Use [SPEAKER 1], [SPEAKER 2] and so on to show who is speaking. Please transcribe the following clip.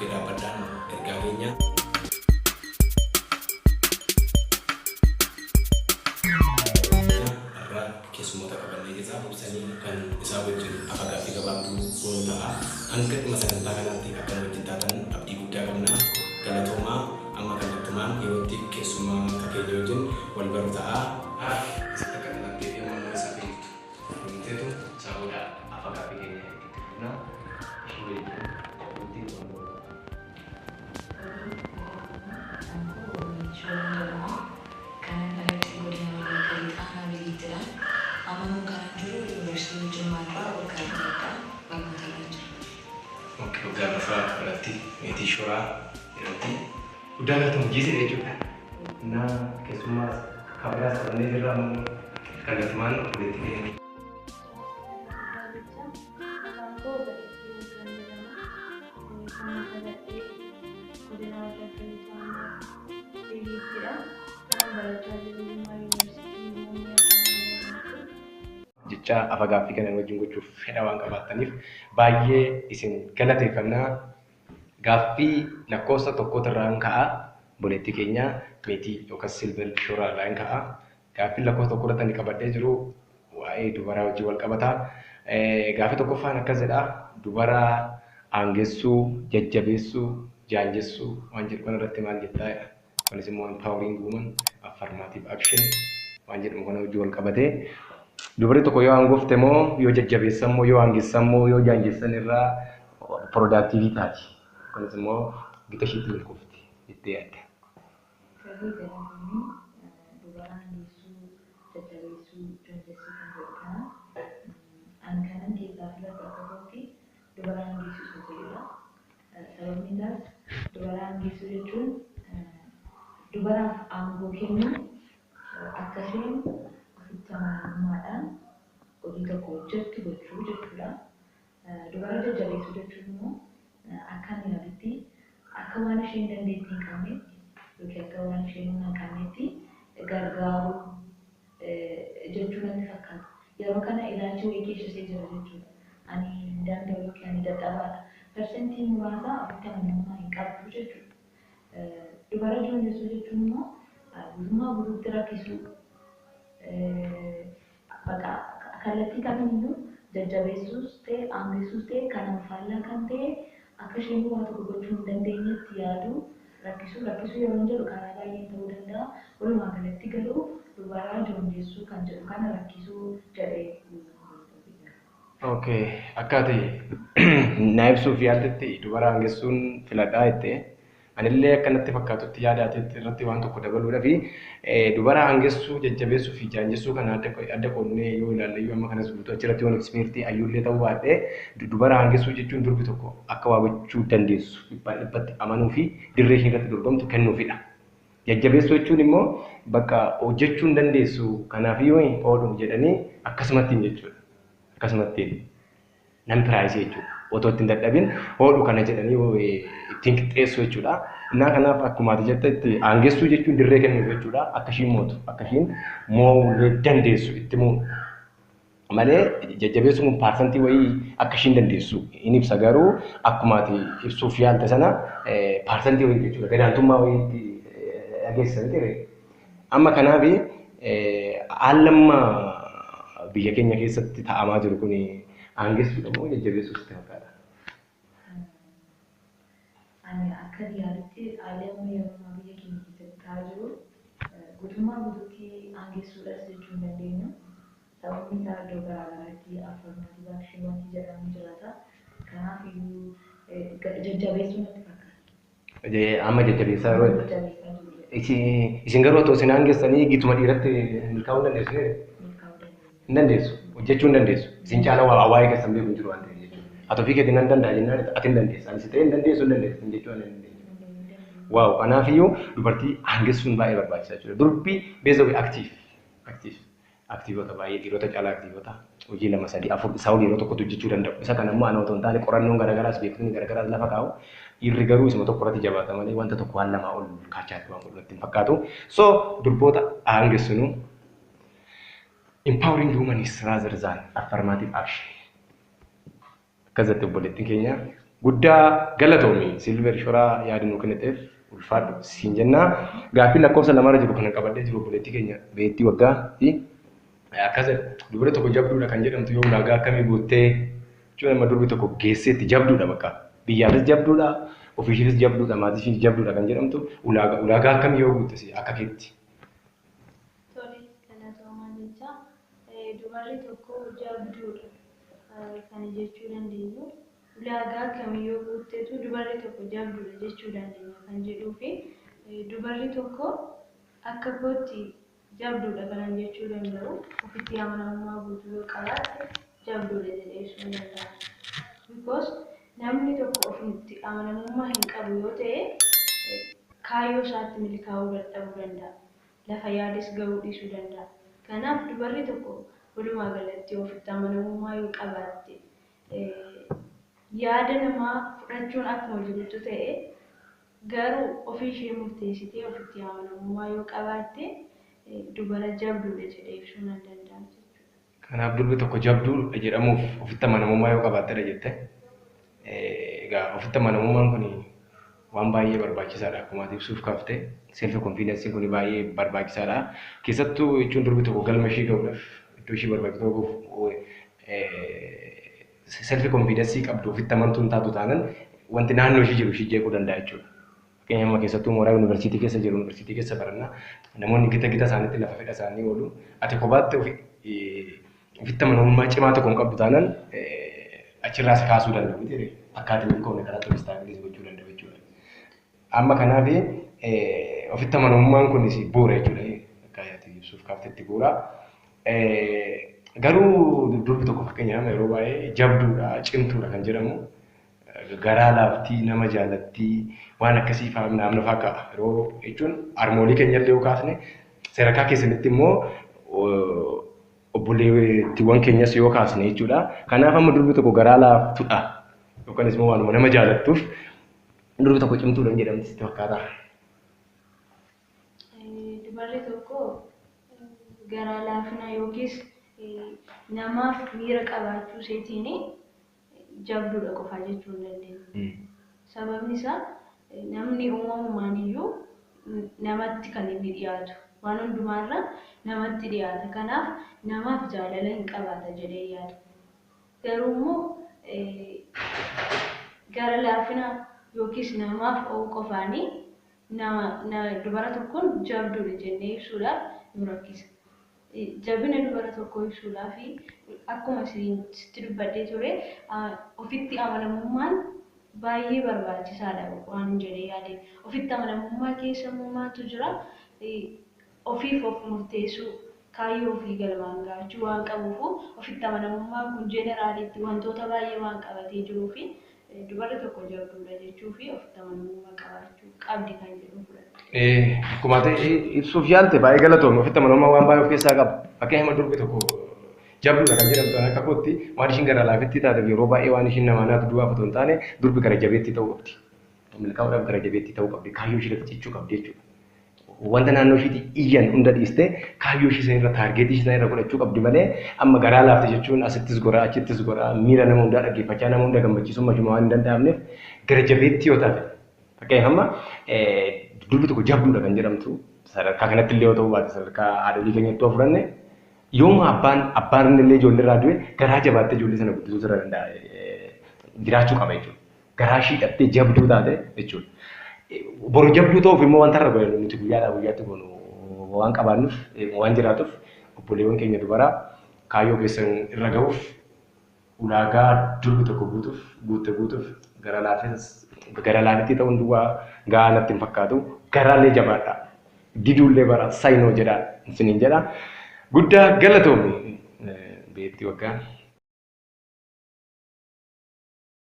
[SPEAKER 1] bukira badan erganya arah ke semua tak kabar lagi saya misalnya kan saya wajib apakah tiga bambu bola angkat masalah tangan nanti akan mencintakan abdi buddha karena kalau cuma amakan teman yoti ke semua kakek jojin wal baru setelah nanti yang mau sampai itu saya udah apakah pikirnya nah sulit Oke, udah berarti itu syura berarti udah nggak tunggu sih deh juga. Nah, kayak semua kabar sebenarnya dalam kalian teman politik ini. Jecha apa gaaffii kana wajjin gochuuf fedha waan qabaataniif baay'ee isin galateeffannaa. Gaaffii lakkoofsa tokkotirraan ka'a boleettii keenya meetii yookaan silver shoorarraan ka'a. Gaaffii lakkoofsa tokkorratti ani qabadhee jiru waa'ee dubaraa wajjin wal qabataa. Gaaffii tokkoffaan akkas jedha dubara aangessuu, jajjabeessuu, jaanjessuu waan jedhu kanarratti maal jettaa? Kunis immoo empowering woman affirmative action waan jedhamu kana wajjin wal qabatee dubarri tokko yoo aangofte moo yoo jajjabeessan moo yoo aangessan moo yoo jaanjessan irraa productivitaati. Kunis immoo gita ishiitti milkoofti jettee yaadda.
[SPEAKER 2] Sirrii jedhamanii dubara aangeessuu, jajjabeessuu, jaanjessuu kan jedhu kana ani kanan keessaa filatu akka ta'utti dubara aangeessuu jedhudha. Sababni isaas dubara aangeessuu jechuun dubaraaf aangoo kennu akka isheen ofitti amanamummaadhaan hojii tokko hojjettu gochuu jechuudha. Dubara jajjabeessuu jechuun immoo akka ani yaadatti akka waan isheen dandeettii hin qabneetti yookiin akka waan isheen hin qabneetti gargaaruu jechuu natti fakkaata. Yeroo kana ilaalchi wayii keessisee jira jechuudha. Ani hin danda'u yookiin ani dadhabaadha. Persentii muraasa ofitti amanamummaa hin qabdu jechuudha. Dubara jaanjessuu jechuun immoo guutummaa guutuutti rakkisuu kallattii kamiiyyuu jajjabeessuus ta'e aangessuus ta'e kan faallaa kan ta'e akka isheen waa tokko gochuu hin dandeenyetti yaaduu rakkisuu yeroo jedhu karaa baay'een ta'uu danda'a. Walumaa galatti garuu dubara jaanjessuu kan jedhu kana rakkisuu jedhee.
[SPEAKER 1] Okay, akkati na ibsuuf yaaltetti dubara aangessuun filadhaa jettee anillee akkanatti fakkaatutti yaadaatetti irratti waan tokko dabaluudhaa fi dubara aangessuu jajjabeessuu fi jaanjessuu kana adda qoonnee yoo ilaalle yoo amma kanas guutuu achirratti waan ekspertii ayyuullee ta'uu baadhee dubara aangessuu jechuun durbi tokko akka waa gochuu dandeessu dhibbatti amanuu fi dirree ishee irratti dorgomtu kennuufidha. Jajjabeessuu jechuun immoo bakka hojjechuu hin dandeessu kanaaf yoo ooluu jedhanii akkasumattiin jechuudha. Akkasumattiin nan piraayisii jechuudha. Otoo ittiin dadhabin ooluu kana jedhanii ittiin qixxeessu jechuudha. Innaa kanaaf akkuma ati jettetti aangessuu jechuun dirree kennuuf jechuudha. Akka ishiin mootu, akka ishiin mo'uu dandeessu itti mu'u. Malee jajjabeessuun kun paarsantii wayii akka ishiin dandeessu hin ibsa garuu akkuma ati ibsuuf yaalte sana paarsantii wayii jechuudha. Gadaantummaa wayii dhageessisan ture. Amma kanaaf haalli biyya keenya keessatti ta'amaa jiru kun aangessuudha moo jajjabeessuus itti fakkaata?
[SPEAKER 2] Ani akka yaadatti haalli yeroo biyya keenya keessatti ta'aa jiru guutummaa guutuutti aangessuudhas jechuu hin dandeenyu. Sababni isaa iddoo garaagaraatti affirmaatiiv akshinii wanti jedhamu jiraata. Kanaaf iyyuu jajjabeessuu natti fakkaata.
[SPEAKER 1] Amma jajjabeessaa yeroo isin garuu otoo isin aangessanii gituma dhiiratti milkaa'uu dandeessu hin dandeessu. Hojjechuu hin dandeessu. Isin caala waa'ee keessan beeku hin jiru waan ta'eef jechuudha. Ati ofii keetiin nan danda'a jennaan ati hin dandeessa. Ani si ta'ee hin dandeessu hin dandeessu jechuu hin dandeessu. Waaw kanaafiyyuu dubartii aangessuun baay'ee barbaachisaa jechuudha. Durbi beezawii aktiivota baay'ee dhiirota caalaa aktiivota hojii lama sadii afur isaa ol yeroo tokkotti hojjechuu danda'u. Isa kana immoo ana otoo hin taane qorannoon garaagaraas beekumsi garaagaraas lafa kaa'u. Dhiirri garuu isuma tokko irratti jabaata malee wanta tokko waan lamaa ol kaachaatti waan godhu ittiin fakkaatu. So durboota aangessinuu empowering women is rather than affirmative action. Akkasatti obboleettiin keenya Guddaa galatoomi Silver Shoraa yaada nuu kenniteef ulfaadhu siin jennaa. Gaaffii lakkoofsa lamarra jiru kana qabadhee jiru obboleettii keenya beettii waggaa fi akkasa dubara tokko jabduudha kan jedhamtu yoo ulaagaa akkamii guuttee jechuun amma durbi tokko geesseetti jabduudha bakka biyyaanis jabduudha ofiishiinis jabduudha maatiifis jabduudha kan jedhamtu ulaagaa akkamii yoo guutte akka keetti.
[SPEAKER 2] Tole galatoomaa jecha dubarri tokko jabduudha kan jechuu dandeenyu. Ulaagaa kamiyyuu guutteetu dubarri tokko jabduudha jechuu dandeenya kan jedhuu fi dubarri tokko akka kootti jabduudha kan jechuu danda'u ofitti amanamummaa guutuu yoo qabaatte jabduudha jedhee ibsuu danda'a. Because namni tokko ofitti amanamummaa hin qabu yoo ta'e kaayyoo isaatti milkaa'uu dadhabuu danda'a. Lafa yaades gahuu dhiisuu danda'a. Kanaaf dubarri tokko walumaa galatti ofitti amanamummaa yoo qabaatte yaada namaa fudhachuun akkuma jirutu ta'e garuu ofii ishee murteessitee ofitti amanamummaa yoo qabaatte dubara jabduudha jedhee ibsuu nan danda'a jechuudha.
[SPEAKER 1] Kanaaf durbi tokko jabduu jedhamuuf ofitti amanamummaa yoo qabaattedha jette. Egaa ofitti amanamummaan kun waan baay'ee barbaachisaadha akkuma ati ibsuuf kaaftee self confidence kun baay'ee barbaachisaadha. Keessattuu jechuun durbi tokko galma ishee gahuudhaaf iddoo ishee barbaachisu self confidence qabdu ofitti amantuun taatu taanan wanti naannoo ishee jiru ishee jeequu danda'a jechuudha. Fakkeenyaaf keessattuu mooraa yuunivarsiitii keessa jiru yuunivarsiitii keessa barannaa namoonni gita isaaniitti lafa fedha isaanii oolu ati kophaatti ofitti amanamummaa cimaa tokko hin qabdu taanan achirraas kaasuu danda'u akkaataa milkoomne karaa tokko istaabilis gochuu danda'u jechuudha. Amma kanaaf ofitti amanamummaan kunis bu'uura jechuudha. Akkaataa ibsuuf kaaftetti bu'uura. Garuu durbi tokko fakkeenyaaf yeroo baay'ee jabduudha cimtuudha kan jedhamu garaa laaftii nama jaalattii waan akkasii fa'aa naamna fa'aa qaba yeroo jechuun harmoolii keenyallee yoo kaasne sadarkaa keessanitti immoo obboleettiiwwan keenyas yoo kaasne jechuudha. Kanaaf amma durbi tokko garaa laaftuudha yookaan immoo waanuma nama jaalattuuf durbi tokko cimtuudha jedhamti sitti fakkaata.
[SPEAKER 2] Dubarri tokko garaa laafina yookiis namaaf miira qabaachuu seetiin jabduudha qofaa jechuu hin dandeenyu. Sababni isaa namni uumamumaan iyyuu namatti kan inni dhiyaatu waan hundumaarra namatti dhiyaata. Kanaaf namaaf jaalala hin qabaata jedhee yaada. Garuu immoo gara laafina yookiis namaaf o'uu qofaanii dubara tokkoon jabduudha jennee ibsuudhaaf nu rakkisa. Jabina dubara tokko ibsuudhaaf akkuma sitti dubbadhee ture ofitti amanamummaan baay'ee barbaachisaadha waan jedhee yaade. Ofitti amanamummaa keessa maaltu jira? Ofiif of murteessuu kaayyoo ofii galmaan gaachuu waan qabuuf ofitti amanamummaan kun jeneraalitti wantoota baay'ee waan qabatee jiruu fi dubarri tokko jabduudha jechuu fi ofitti amanamummaa qabaachuu qabdi kan jedhu fudhadha.
[SPEAKER 1] Akkuma ta'e ibsuuf yaalte baay'ee galatoomne ofitti amanamummaa waan baay'ee of keessaa qaba. Fakkeenyaaf durbi tokko jabduudha kan jedhamtu akka kootti waan ishiin gara laafetti taate yeroo baay'ee waan ishiin nama naatu du'aaf otoo hin taane durbi gara jabeetti ta'uu qabdi. Milkaa'uudhaaf gara jabeetti ta'uu qabdi. Kaayyoo ishee cichuu qabdi jechuudha. Wanta naannoo ishiitti iyyan hunda dhiiste kaayyoo ishee sanirra taargeetii ishee sanirra godhachuu qabdi malee amma garaa laafte jechuun asittis goraa achittis goraa miira nama hundaa dhaggeeffachaa nama hunda gammachiisuu machuma waan hin danda'amneef gara jabeetti yoo taate fakkeenyaaf amma durbi tokko jabduudha kan jedhamtu sadarkaa kanatti illee yoo ta'uu baate sadarkaa haadholii keenyatti yoo fudhanne yooma abbaan illee ijoollee irraa du'e garaa jabaattee ijoollee sana guddisuu irra danda'a jiraachuu qaba jechuudha. Garaa ishii hidhattee jabduu taate jechuudha. Boru jabduu ta'uuf immoo wanta irra godhannu nuti guyyaadhaa guyyaatti goonu waan qabaannuuf waan jiraatuuf obboleewwan keenya dubaraa kaayyoo keessan irra gahuuf ulaagaa durbi tokko guutuuf gara laafetti ta'uun duwwaa gahaa natti hin fakkaatu garaallee jabaadha diduullee bara saayinoo jedha isiniin jedha guddaa galatoomi beetti waggaa.